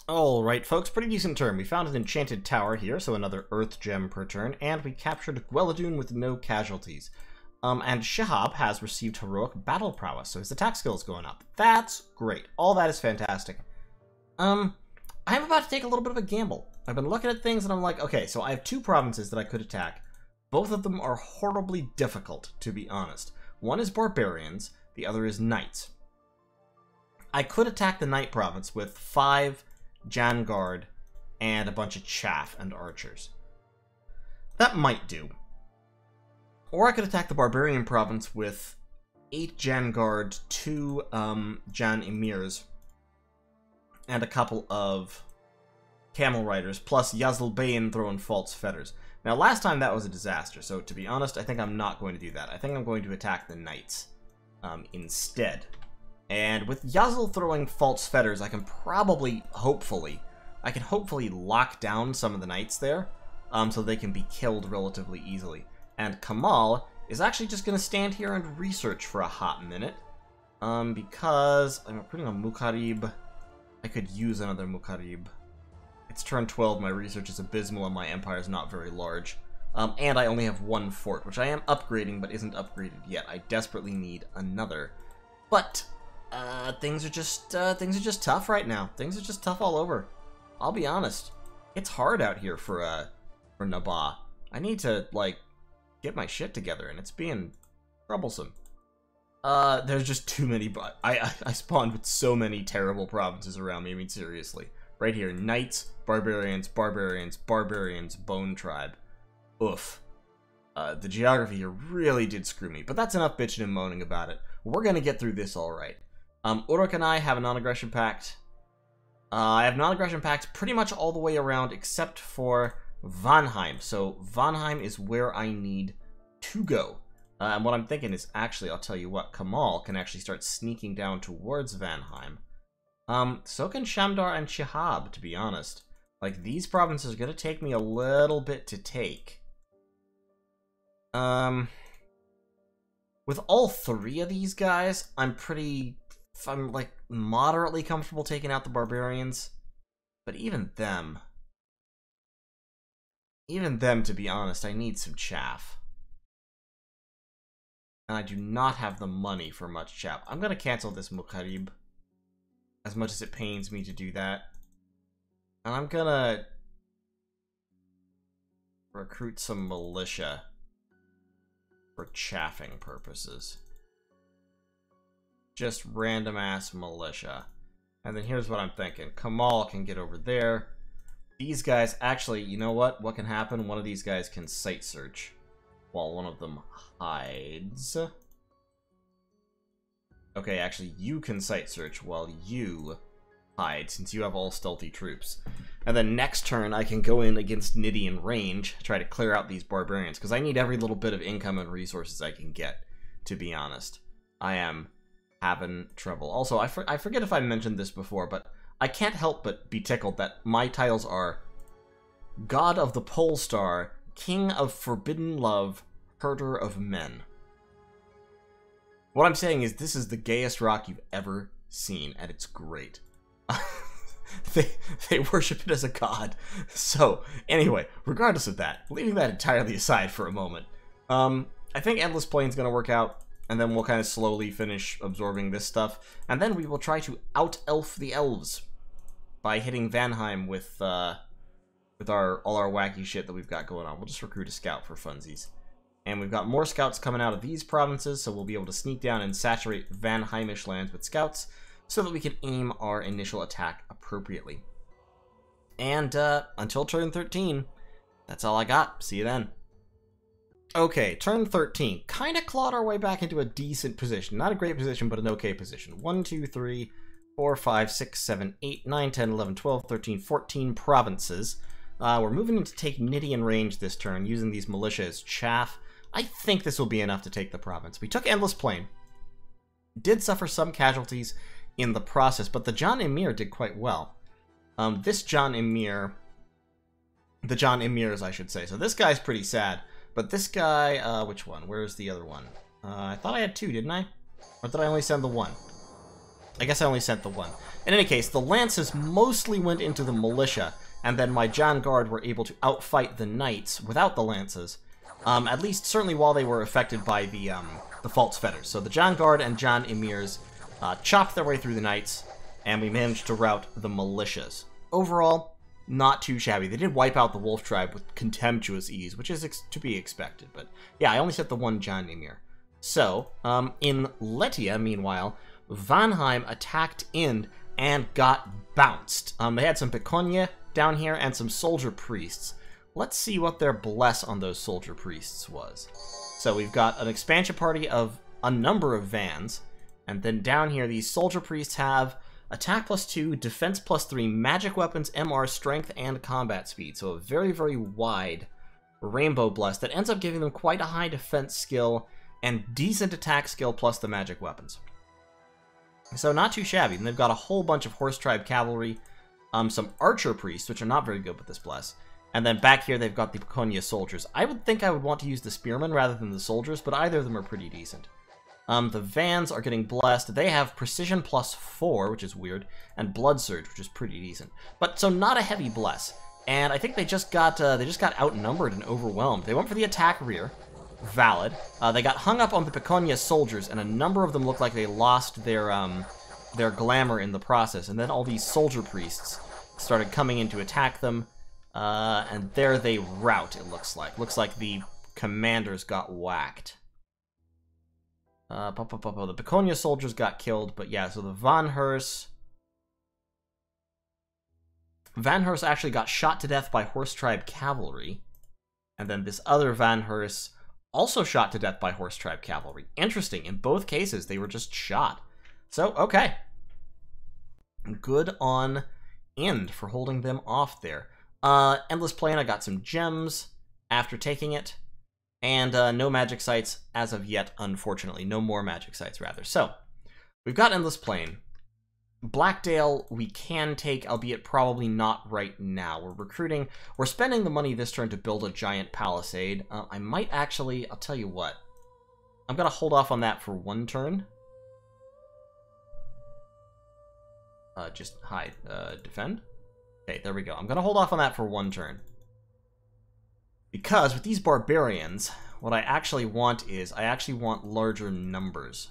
Alright folks, pretty decent turn. We found an enchanted tower here, so another earth gem per turn, and we captured Gweladoon with no casualties. And Shihab has received heroic battle prowess, so his attack skill is going up. That's great. All that is fantastic. I'm about to take a little bit of a gamble. I've been looking at things and I'm like, okay, so I have two provinces that I could attack. Both of them are horribly difficult, to be honest. One is barbarians, the other is knights. I could attack the knight province with 5 Janguard and a bunch of chaff and archers. That might do. Or I could attack the barbarian province with 8 Janguard, 2 Jan Emirs, and a couple of camel riders, plus Yazlbane throwing false fetters. Now, last time that was a disaster, so to be honest, I think I'm not going to do that. I think I'm going to attack the knights instead. And with Yazl throwing false fetters, I can probably, hopefully lock down some of the knights there, so they can be killed relatively easily. And Kamal is actually just going to stand here and research for a hot minute, because I'm putting a Mukarib. I could use another Mukarib. It's turn 12, my research is abysmal, and my empire is not very large. And I only have 1 fort, which I am upgrading, but isn't upgraded yet. I desperately need another. But things are just tough right now. Things are just tough all over. I'll be honest. It's hard out here for Na'Ba. I need to like get my shit together, and it's being troublesome. There's just too many. I spawned with so many terrible provinces around me. I mean, seriously. Right here, knights, barbarians, barbarians, barbarians, bone tribe. Oof. The geography here really did screw me, but that's enough bitching and moaning about it. We're gonna get through this all right. Uruk and I have a non-aggression pact. I have non-aggression pacts pretty much all the way around except for Vanheim. So Vanheim is where I need to go. And what I'm thinking is, actually, I'll tell you what, Kamal can actually start sneaking down towards Vanheim. So can Shamdar and Shihab, to be honest. Like, these provinces are going to take me a little bit to take. With all 3 of these guys, I'm like, moderately comfortable taking out the barbarians. But even them, to be honest, I need some chaff. And I do not have the money for much chaff. I'm going to cancel this Mukarib, as much as it pains me to do that. And I'm gonna recruit some militia for chaffing purposes. Just random ass militia. And then here's what I'm thinking. Kamal can get over there. These guys, actually, you know what? What can happen? One of these guys can sight search while one of them hides. Okay, actually, you can sight search while you hide, since you have all stealthy troops. And then next turn, I can go in against Nidhi in range, try to clear out these barbarians, because I need every little bit of income and resources I can get, to be honest. I am having trouble. Also, I forget if I mentioned this before, but I can't help but be tickled that my titles are God of the Pole Star, King of Forbidden Love, Herder of Men. What I'm saying is, this is the gayest rock you've ever seen, and it's great. they worship it as a god. So, anyway, regardless of that, leaving that entirely aside for a moment, I think Endless Plain's gonna work out, and then we'll kind of slowly finish absorbing this stuff, and then we will try to out-elf the elves by hitting Vanheim with all our wacky shit that we've got going on. We'll just recruit a scout for funsies. And we've got more scouts coming out of these provinces, so we'll be able to sneak down and saturate Vanheimish lands with scouts, so that we can aim our initial attack appropriately. And until turn 13, that's all I got. See you then. Okay, turn 13. Kind of clawed our way back into a decent position. Not a great position, but an okay position. 1, 2, 3, 4, 5, 6, 7, 8, 9, 10, 11, 12, 13, 14 provinces. We're moving in to take Nidhi in range this turn, using these militia as chaff. I think this will be enough to take the province. We took Endless Plain. Did suffer some casualties in the process, but the Jan Emir did quite well. This Jan Emir... The Jan Emirs, I should say. So this guy's pretty sad. But this guy... which one? Where's the other one? I thought I had 2, didn't I? Or did I only send the 1? I guess I only sent the one. In any case, the lances mostly went into the militia, and then my Jan Guard were able to outfight the knights without the lances. At least, certainly while they were affected by the false fetters. So the Jan Guard and Jan Emirs chopped their way through the knights, and we managed to rout the militias. Overall, not too shabby. They did wipe out the Wolf Tribe with contemptuous ease, which is to be expected. But yeah, I only set the one Jan Emir. So, in Letia, meanwhile, Vanheim attacked Ind and got bounced. They had some Piconje down here and some soldier priests. Let's see what their bless on those soldier priests was. So we've got an expansion party of a number of Vans, and then down here these soldier priests have attack +2, defense +3, magic weapons, MR, strength, and combat speed. So a very, very wide rainbow bless that ends up giving them quite a high defense skill and decent attack skill plus the magic weapons. So not too shabby. And they've got a whole bunch of Horse Tribe cavalry, some archer priests, which are not very good with this bless. And then back here they've got the Piconje soldiers. I would think I would want to use the spearmen rather than the soldiers, but either of them are pretty decent. The Vans are getting blessed. They have precision +4, which is weird, and blood surge, which is pretty decent. But so not a heavy bless. And I think they just got outnumbered and overwhelmed. They went for the attack rear. Valid. They got hung up on the Piconje soldiers, and a number of them looked like they lost their glamour in the process. And then all these soldier priests started coming in to attack them, and there they rout, it looks like. Looks like the commanders got whacked. The Piconje soldiers got killed, but yeah, so the Vanhers actually got shot to death by Horse Tribe cavalry, and then this other Vanhers also shot to death by Horse Tribe cavalry. Interesting, in both cases, they were just shot. So, okay. Good on Ind for holding them off there. Endless Plain, I got some gems after taking it. And no magic sites as of yet, unfortunately. No more magic sites, rather. So, we've got Endless Plain. Blackdale we can take, albeit probably not right now. We're recruiting. We're spending the money this turn to build a giant palisade. I might actually, I'll tell you what. I'm going to hold off on that for one turn. Just hide. Defend? Okay, there we go. I'm going to hold off on that for one turn. Because with these barbarians, what I actually want is, I actually want larger numbers.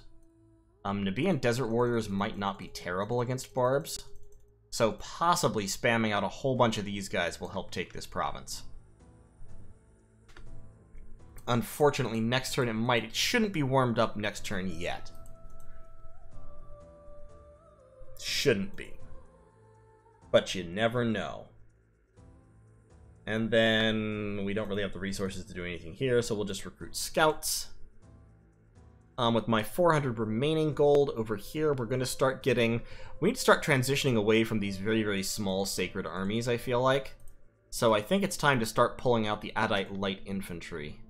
Na'Ba Desert Warriors might not be terrible against barbs, so possibly spamming out a whole bunch of these guys will help take this province. Unfortunately, next turn it shouldn't be warmed up next turn yet. Shouldn't be. But you never know. And then we don't really have the resources to do anything here, so we'll just recruit scouts. With my 400 remaining gold over here, we're going to start getting... We need to start transitioning away from these very, very small sacred armies, I feel like. So I think it's time to start pulling out the Adite Light Infantry.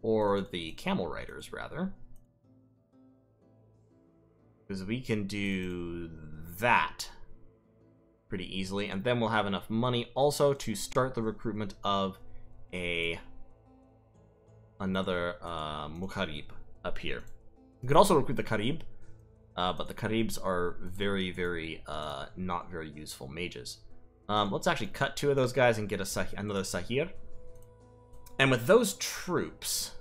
Or the Camel Riders, rather. Because we can do that pretty easily, and then we'll have enough money also to start the recruitment of another Mukharib up here. You could also recruit the Karib, but the Karibs are very, very not very useful mages. Let's actually cut 2 of those guys and get another Sahir. And with those troops,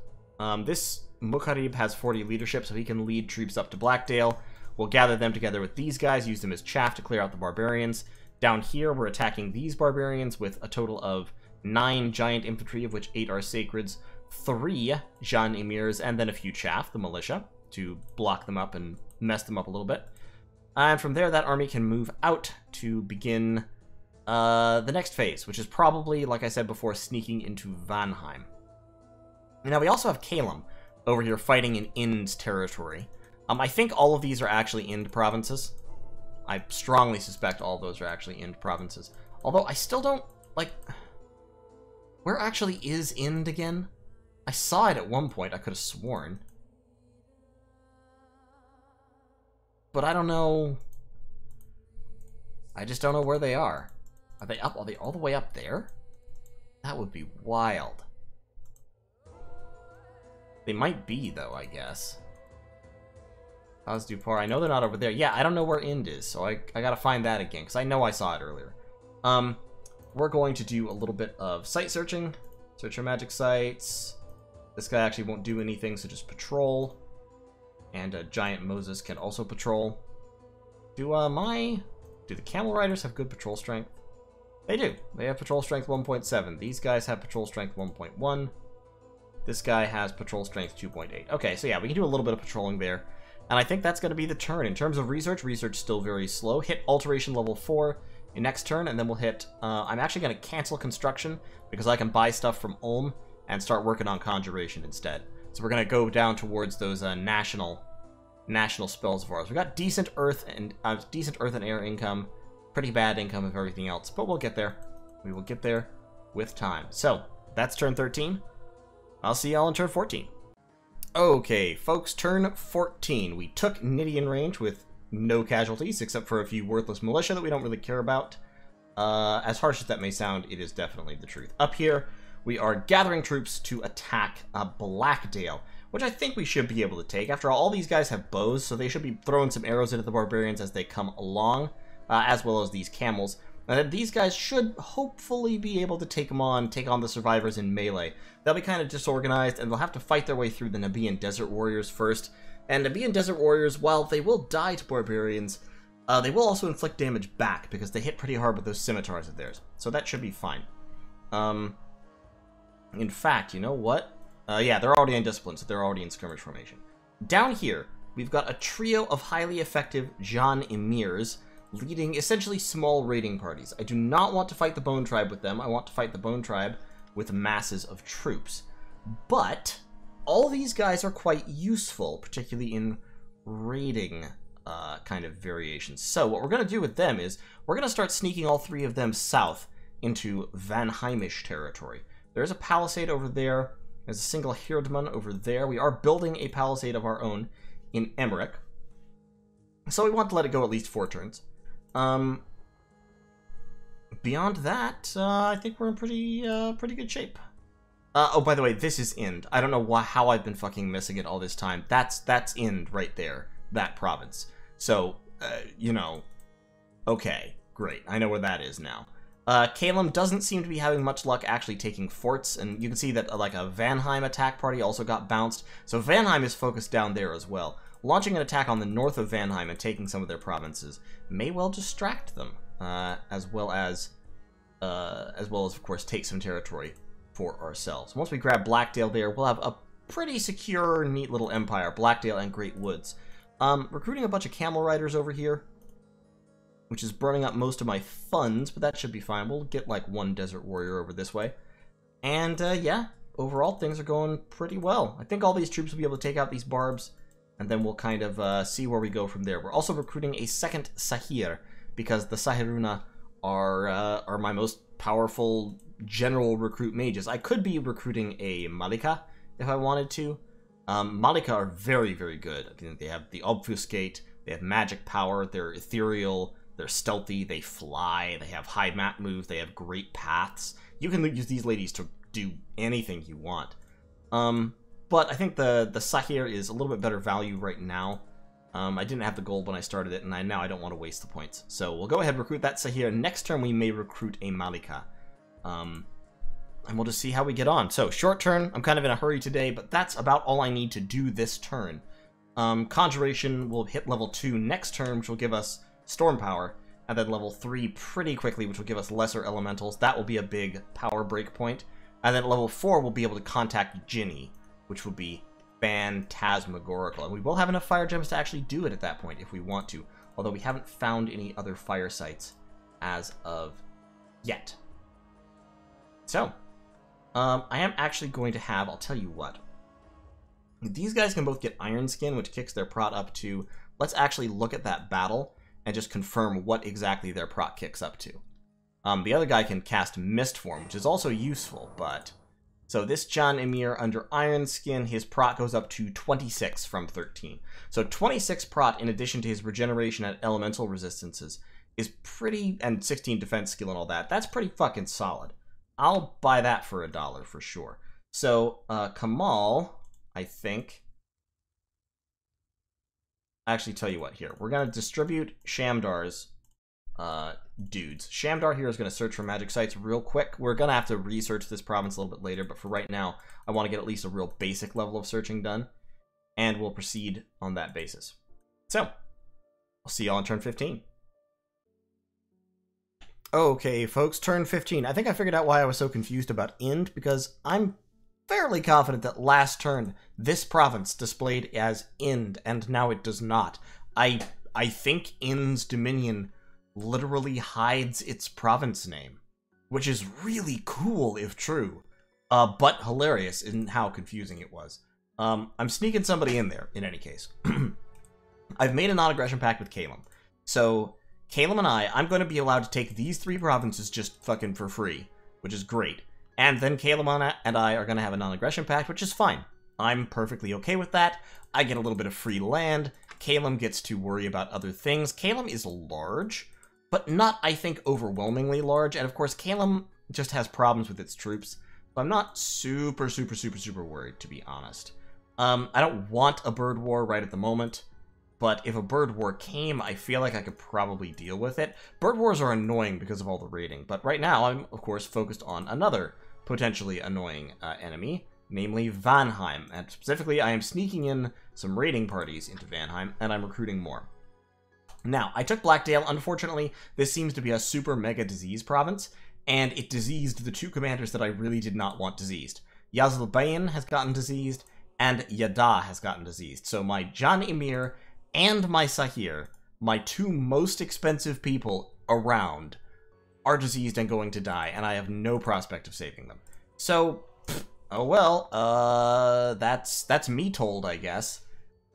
this Mukharib has 40 leadership, so he can lead troops up to Blackdale. We'll gather them together with these guys, use them as chaff to clear out the barbarians. Down here, we're attacking these barbarians with a total of 9 giant infantry, of which 8 are sacreds, 3 Jan Emirs, and then a few chaff, the militia, to block them up and mess them up a little bit. And from there, that army can move out to begin the next phase, which is probably, like I said before, sneaking into Vanheim. Now, we also have Kalem over here fighting in Ind's territory. I think all of these are actually Ind provinces. I strongly suspect all of those are actually Ind provinces. Although, I still don't, like... Where actually is Ind again? I saw it at one point, I could have sworn. But I don't know... I just don't know where they are. Are they up? Are they all the way up there? That would be wild. They might be, though, I guess. How's Dupar? I know they're not over there. Yeah, I don't know where Ind is, so I gotta find that again, because I know I saw it earlier. We're going to do a little bit of site searching. Search our magic sites. This guy actually won't do anything, so just patrol. And Giant Moses can also patrol. Do the Camel Riders have good patrol strength? They do. They have patrol strength 1.7. These guys have patrol strength 1.1. This guy has patrol strength 2.8. Okay, so yeah, we can do a little bit of patrolling there. And I think that's going to be the turn. In terms of research, research still very slow. Hit alteration level 4 in next turn, and then we'll hit... I'm actually going to cancel construction, because I can buy stuff from Ulm and start working on conjuration instead. So we're going to go down towards those national spells of ours. We got decent earth and air income, pretty bad income of everything else, but we'll get there. We will get there with time. So that's turn 13. I'll see y'all in turn 14. Okay, folks, turn 14. We took Nidian range with no casualties, except for a few worthless militia that we don't really care about. As harsh as that may sound, it is definitely the truth. Up here, we are gathering troops to attack Blackdale, which I think we should be able to take. After all these guys have bows, so they should be throwing some arrows into the barbarians as they come along, as well as these camels. And these guys should hopefully be able to take on the survivors in melee. They'll be kind of disorganized, and they'll have to fight their way through the Na'Ba and Desert Warriors first. And Na'Ba and Desert Warriors, while they will die to barbarians, they will also inflict damage back, because they hit pretty hard with those scimitars of theirs. So that should be fine. In fact, you know what? Yeah, they're already in discipline, so they're already in skirmish formation. Down here, we've got a trio of highly effective Jan Emirs, leading essentially small raiding parties. I do not want to fight the Bone Tribe with them. I want to fight the Bone Tribe with masses of troops. But all these guys are quite useful, particularly in raiding kind of variations. So what we're going to do with them is we're going to start sneaking all three of them south into Van Heimish territory. There's a palisade over there. There's a single Hirdman over there. We are building a palisade of our own in Emmerich. So we want to let it go at least 4 turns. Beyond that, I think we're in pretty good shape. Oh, by the way, this is Ind. I don't know how I've been fucking missing it all this time. That's Ind right there, that province. So, you know, okay, great. I know where that is now. Kalem doesn't seem to be having much luck actually taking forts, and you can see that like a Vanheim attack party also got bounced. So Vanheim is focused down there as well. Launching an attack on the north of Vanheim and taking some of their provinces may well distract them, as well as of course take some territory for ourselves. Once we grab Blackdale there, we'll have a pretty secure, neat little empire, Blackdale and Great Woods. Recruiting a bunch of camel riders over here, which is burning up most of my funds, but that should be fine. We'll get like 1 desert warrior over this way. And yeah, overall things are going pretty well. I think all these troops will be able to take out these barbs, and then we'll kind of see where we go from there. We're also recruiting a second Sahir, because the Sahiruna are my most powerful general recruit mages. I could be recruiting a Malika if I wanted to. Malika are very, very good. I think they have the Obfuscate, they have magic power, they're ethereal, they're stealthy, they fly, they have high map moves, they have great paths. You can use these ladies to do anything you want. But I think the Sahir is a little bit better value right now. I didn't have the gold when I started it, and now I don't want to waste the points. So we'll go ahead and recruit that Sahir. Next turn we may recruit a Malika. And we'll just see how we get on. So, short turn. I'm kind of in a hurry today, but that's about all I need to do this turn. Conjuration will hit level 2 next turn, which will give us Storm Power, and then level 3 pretty quickly, which will give us Lesser Elementals. That will be a big power break point. And then level 4 we'll be able to contact djinni, which will be phantasmagorical. And we will have enough fire gems to actually do it at that point if we want to, although we haven't found any other fire sites as of yet. So, I am actually going to have, I'll tell you what, these guys can both get Iron Skin, which kicks their prot up to, let's actually look at that battle and just confirm what exactly their prot kicks up to. The other guy can cast Mist Form, which is also useful, but... So this Jan Emir under Iron Skin, his prot goes up to 26 from 13. So 26 prot, in addition to his regeneration and elemental resistances, is pretty, and 16 defense skill and all that, that's pretty fucking solid. I'll buy that for $1 for sure. So, Kamal, I think, actually tell you what, here. We're going to distribute Shamdar's dudes. Shamdar here is going to search for magic sites real quick. We're going to have to research this province a little bit later, but for right now, I want to get at least a real basic level of searching done, and we'll proceed on that basis. So, I'll see y'all on turn 15. Okay, folks, turn 15. I think I figured out why I was so confused about Ind, because I'm fairly confident that last turn, this province displayed as Ind, and now it does not. I think Ind's dominion literally hides its province name, which is really cool if true, but hilarious in how confusing it was. I'm sneaking somebody in there, in any case. I've made a non-aggression pact with Calum. So, Calum and I'm going to be allowed to take these 3 provinces just fucking for free, which is great. And then Calum and I are going to have a non-aggression pact, which is fine. I'm perfectly okay with that. I get a little bit of free land. Calum gets to worry about other things. Calum is large, but not, I think, overwhelmingly large. And of course, Calum just has problems with its troops. So I'm not super worried, to be honest. I don't want a bird war right at the moment. But if a bird war came, I feel like I could probably deal with it. Bird wars are annoying because of all the raiding, but right now I'm, of course, focused on another potentially annoying enemy, namely Vanheim. And specifically, I am sneaking in some raiding parties into Vanheim, and I'm recruiting more. Now, I took Blackdale. Unfortunately, this seems to be a super mega disease province, and it diseased the 2 commanders that I really did not want diseased. Yazilbayan has gotten diseased, and Yada has gotten diseased. So my Jan Emir and my Sahir, my 2 most expensive people around, are diseased and going to die, and I have no prospect of saving them. So, oh well, that's me told, I guess.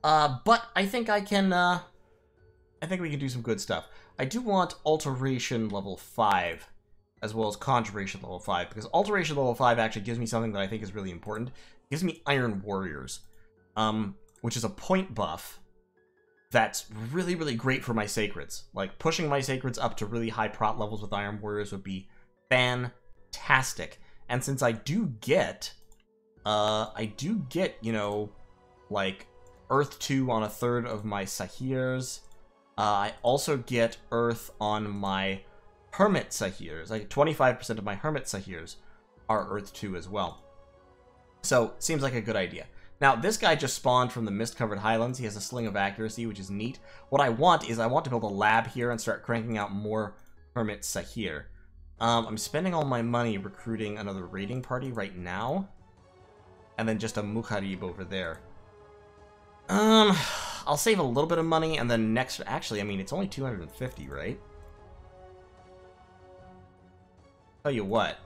But I think I can, I think we can do some good stuff. I do want Alteration level 5, as well as Conjuration level 5, because Alteration level 5 actually gives me something that I think is really important. It gives me Iron Warriors, which is a point buff that's really great for my Sacreds. Like, pushing my Sacreds up to really high prot levels with Iron Warriors would be fantastic. And since I do get, you know, like, Earth 2 on a third of my Sahirs, I also get Earth on my Hermit Sahirs. Like, 25% of my Hermit Sahirs are Earth 2 as well. So, seems like a good idea. Now, this guy just spawned from the mist-covered highlands. He has a Sling of Accuracy, which is neat. What I want is I want to build a lab here and start cranking out more Hermit Sahir. I'm spending all my money recruiting another raiding party right now. And then just a Mukharib over there. I'll save a little bit of money, and then next... Actually, I mean, it's only 250, right? Tell you what.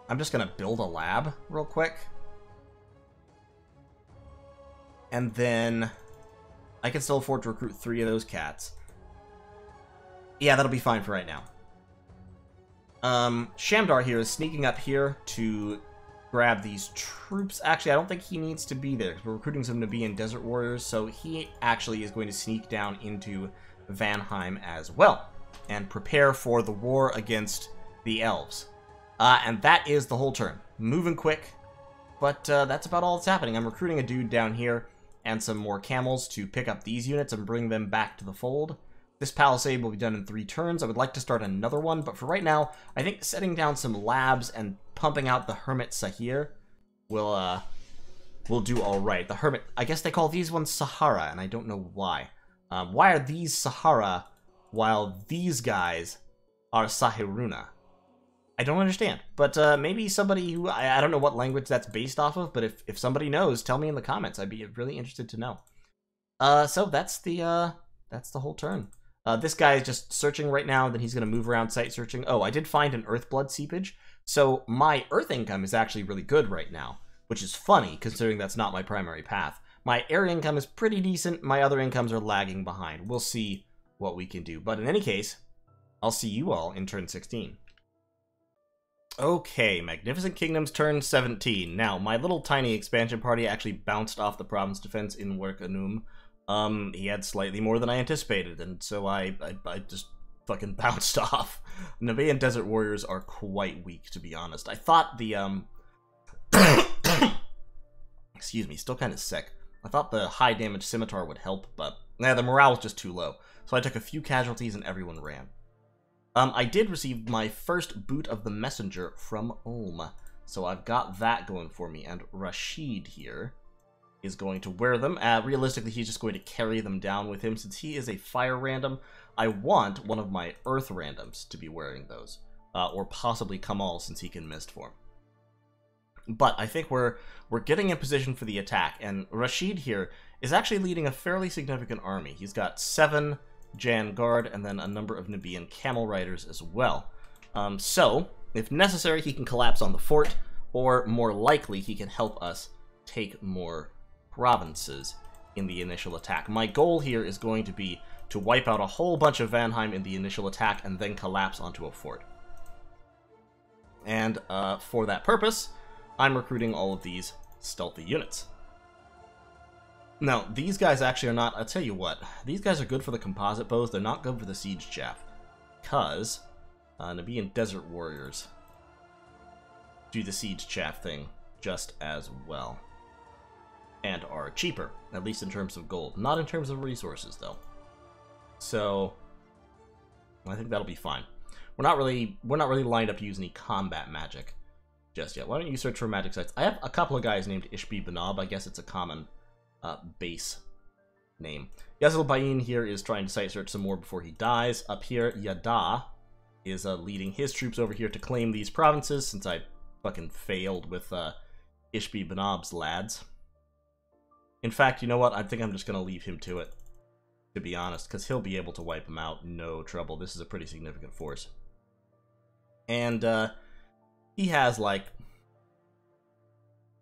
I'm just gonna build a lab real quick. And then I can still afford to recruit 3 of those cats. Yeah, that'll be fine for right now. Shamdar here is sneaking up here to grab these troops. Actually, I don't think he needs to be there, because we're recruiting some Na'Ba Desert Warriors, so he actually is going to sneak down into Vanheim as well, and prepare for the war against the elves. And that is the whole turn. Moving quick, but that's about all that's happening. I'm recruiting a dude down here, and some more camels to pick up these units and bring them back to the fold. This palisade will be done in 3 turns. I would like to start another one, but for right now, I think setting down some labs and pumping out the Hermit Sahir will do all right. The Hermit, I guess they call these ones Sahara, and I don't know why. Why are these Sahara while these guys are Sahiruna? I don't understand, but maybe somebody who, I don't know what language that's based off of, but if somebody knows, tell me in the comments. I'd be really interested to know. So that's the whole turn. This guy is just searching right now, then he's going to move around site searching. Oh, I did find an Earthblood seepage, so my Earth income is actually really good right now, which is funny, considering that's not my primary path. My air income is pretty decent, my other incomes are lagging behind. We'll see what we can do, but in any case, I'll see you all in turn 16. Okay, Magnificent Kingdom's turn 17. Now, my little tiny expansion party actually bounced off the province defense in Work Anum. He had slightly more than I anticipated, and so I just fucking bounced off. Na'Ba and Desert Warriors are quite weak, to be honest. I thought the, excuse me, still kind of sick. I thought the high damage scimitar would help, but the morale was just too low. So I took a few casualties and everyone ran. I did receive my first boot of the messenger from Ulm, so I've got that going for me, and Rashid here is going to wear them. Realistically, he's just going to carry them down with him. Since he is a fire random, I want one of my earth randoms to be wearing those, or possibly Kamal since he can mist form. But I think we're getting in position for the attack, and Rashid here is actually leading a fairly significant army. He's got 7 Jan Guard, and then a number of Nubian Camel Riders as well. So, if necessary, he can collapse on the fort, or more likely, he can help us take more provinces in the initial attack. My goal here is going to be to wipe out a whole bunch of Vanheim in the initial attack, and then collapse onto a fort. And for that purpose, I'm recruiting all of these stealthy units. Now, these guys actually are not... I'll tell you what. These guys are good for the composite bows. They're not good for the siege chaff. Because Nubian Desert Warriors do the siege chaff thing just as well. And are cheaper, at least in terms of gold. Not in terms of resources, though. So, I think that'll be fine. We're not really lined up to use any combat magic just yet. Why don't you search for magic sites? I have a couple of guys named Ishbi Banab. I guess it's a common base name. Yazilbayin here is trying to site search some more before he dies. Up here, Yada is leading his troops over here to claim these provinces, since I fucking failed with Ishbi Banab's lads. In fact, you know what? I think I'm just going to leave him to it, to be honest, because he'll be able to wipe them out, no trouble. This is a pretty significant force. And he has, like,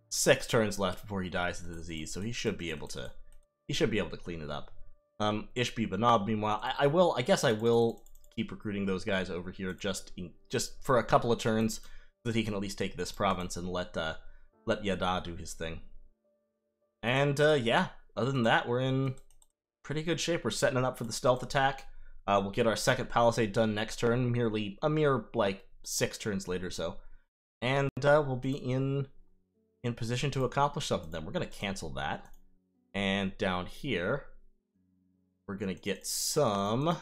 6 turns left before he dies of the disease, so he should be able to clean it up. Ishbi Banab, meanwhile, I guess I will keep recruiting those guys over here just for a couple of turns, so that he can at least take this province and let Yada do his thing. And yeah, other than that, we're in pretty good shape. We're setting it up for the stealth attack. We'll get our second palisade done next turn, a mere like 6 turns later or so. And we'll be in position to accomplish something then. We're going to cancel that. And down here, we're going to get a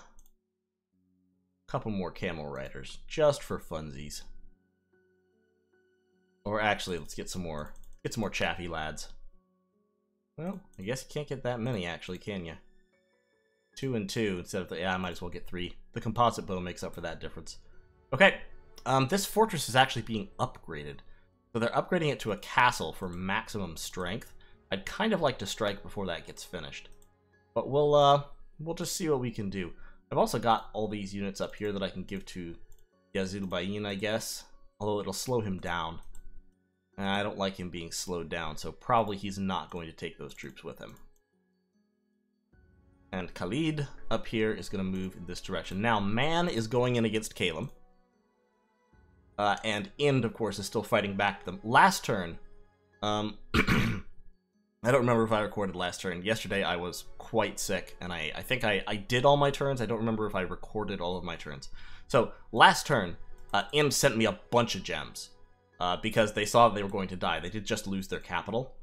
couple more camel riders, just for funsies. Or actually, let's get some more chaffy lads. Well, I guess you can't get that many, actually, can you? 2 and 2 instead of yeah, I might as well get 3. The composite bow makes up for that difference. Okay, this fortress is actually being upgraded. So they're upgrading it to a castle for maximum strength. I'd kind of like to strike before that gets finished. But we'll just see what we can do. I've also got all these units up here that I can give to Yazilbayin, I guess. Although it'll slow him down. And I don't like him being slowed down, so probably he's not going to take those troops with him. And Khalid up here is going to move in this direction. Now, Man is going in against Kalem. And Ind, of course, is still fighting back them. Last turn, I don't remember if I recorded last turn. Yesterday I was quite sick, and I think I did all my turns. I don't remember if I recorded all of my turns. So, last turn, Ind sent me a bunch of gems. Because they saw they were going to die. They did just lose their capital.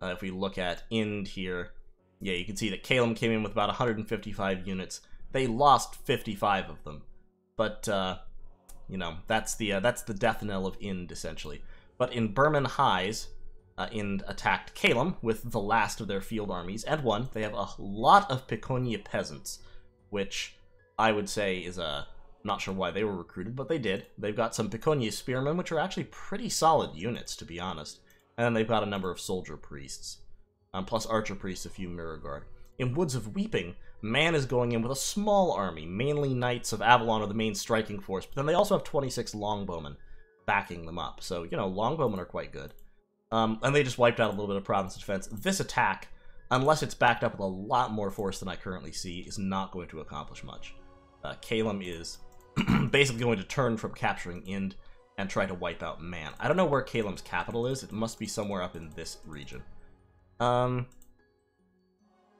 If we look at Ind here, yeah, you can see that Kalem came in with about 155 units. They lost 55 of them. But, you know, that's the death knell of Ind, essentially. But in Burman Highs, Ind attacked Kalem with the last of their field armies, and won. They have a lot of Piconia peasants, which I would say is a... Not sure why they were recruited, but they did. They've got some Piconia spearmen, which are actually pretty solid units, to be honest. And then they've got a number of soldier priests. Plus archer priests, a few mirror guard. In Woods of Weeping, Man is going in with a small army. Mainly Knights of Avalon are the main striking force, but then they also have 26 longbowmen backing them up. So, you know, longbowmen are quite good. And they just wiped out a little bit of province defense. This attack, unless it's backed up with a lot more force than I currently see, is not going to accomplish much. Kalem is basically going to turn from capturing Ind and try to wipe out Man. I don't know where Kalem's capital is. It must be somewhere up in this region. And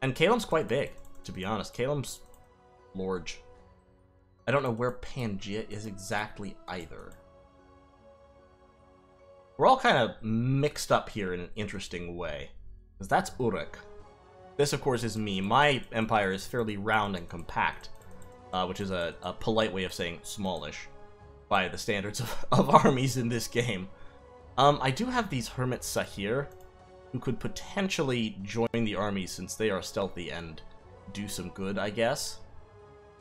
Kalem's quite big, to be honest. Kalem's large. I don't know where Pangaea is exactly either. We're all kind of mixed up here in an interesting way. Because that's Uruk. This, of course, is me. My empire is fairly round and compact, which is a polite way of saying smallish by the standards of armies in this game. I do have these hermits Sahir, who could potentially join the army since they are stealthy and do some good, I guess.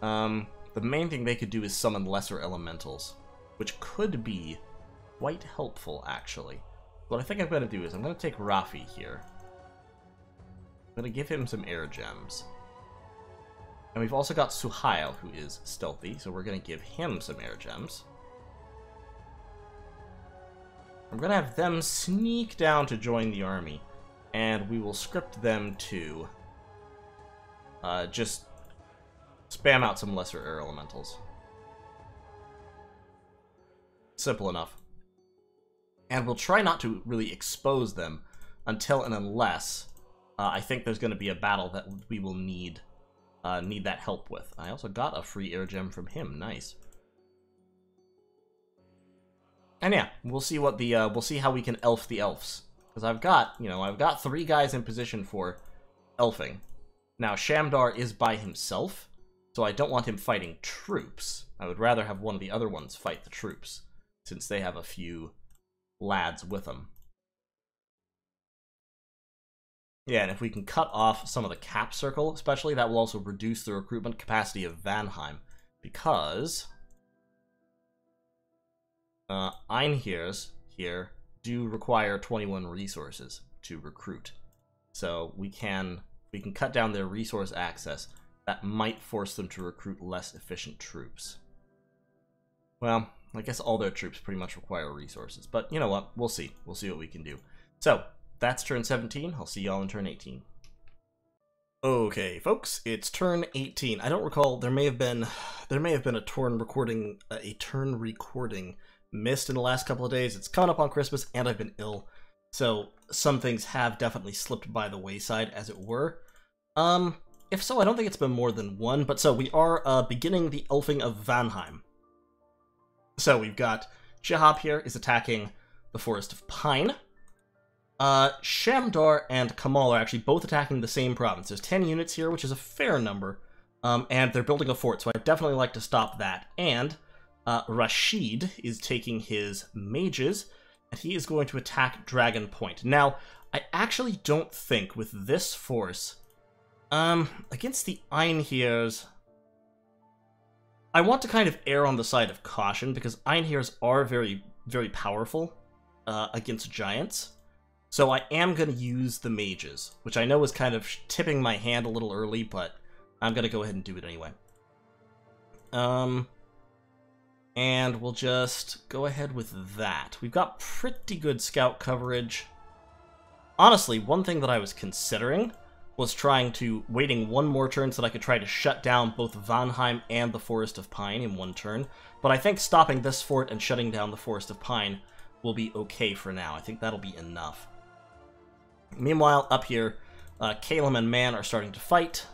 The main thing they could do is summon lesser elementals, which could be quite helpful, actually. What I think I'm going to do is I'm going to take Rafi here. I'm going to give him some air gems. And we've also got Suhail, who is stealthy, so we're going to give him some air gems. I'm going to have them sneak down to join the army, and we will script them to just spam out some lesser air elementals. Simple enough. And we'll try not to really expose them until and unless I think there's going to be a battle that we will need that help with. I also got a free air gem from him. Nice. And yeah, we'll see what the we'll see how we can elf the elves, because I've got 3 guys in position for elfing. Now Shamdar is by himself, so I don't want him fighting troops. I would rather have one of the other ones fight the troops, since they have a few lads with them. Yeah, and if we can cut off some of the cap circle, especially, that will also reduce the recruitment capacity of Vanheim, because Einheers here do require 21 resources to recruit. So we can cut down their resource access. That might force them to recruit less efficient troops. Well, I guess all their troops pretty much require resources, but you know what? We'll see. We'll see what we can do. So, that's turn 17. I'll see y'all in turn 18. Okay, folks, it's turn 18. I don't recall, there may have been a turn recording missed in the last couple of days. It's coming up on Christmas, and I've been ill, so some things have definitely slipped by the wayside, as it were. If so, I don't think it's been more than one, but so we are beginning the elfing of Vanheim. So we've got Shihab here is attacking the Forest of Pine. Shamdar and Kamal are actually both attacking the same province. There's 10 units here, which is a fair number, and they're building a fort, so I'd definitely like to stop that. And Rashid is taking his mages, and he is going to attack Dragon Point. Now, I actually don't think with this force, against the Einheers, I want to kind of err on the side of caution, because Einheers are very, very powerful against giants. So I am going to use the mages, which I know is kind of tipping my hand a little early, but I'm going to go ahead and do it anyway. And we'll just go ahead with that. We've got pretty good scout coverage. Honestly, one thing that I was considering was waiting one more turn so that I could try to shut down both Vanheim and the Forest of Pine in one turn. But I think stopping this fort and shutting down the Forest of Pine will be okay for now. I think that'll be enough. Meanwhile, up here, Calum and Man are starting to fight.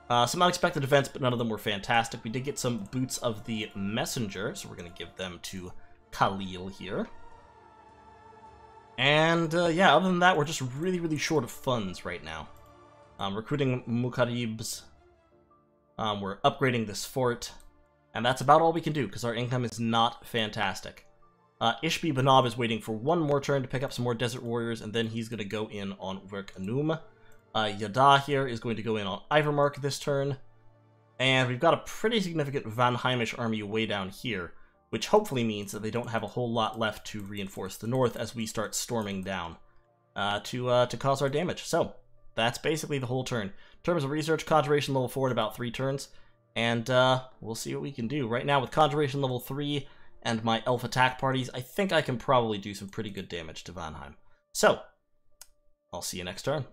Some unexpected events, but none of them were fantastic. We did get some Boots of the Messenger, so we're going to give them to Khalil here. And, yeah, other than that, we're just really, really short of funds right now. Recruiting Mukaribs. We're upgrading this fort. And that's about all we can do, because our income is not fantastic. Ishbi Banab is waiting for one more turn to pick up some more Desert Warriors, and then he's going to go in on Werk Anum. Yada here is going to go in on Ivermark this turn. And we've got a pretty significant Vanheimish army way down here, which hopefully means that they don't have a whole lot left to reinforce the north as we start storming down to cause our damage. So, that's basically the whole turn. In terms of research, Conjuration level 4 in about 3 turns, and we'll see what we can do. Right now, with Conjuration level 3 and my elf attack parties, I think I can probably do some pretty good damage to Vanheim. So, I'll see you next turn.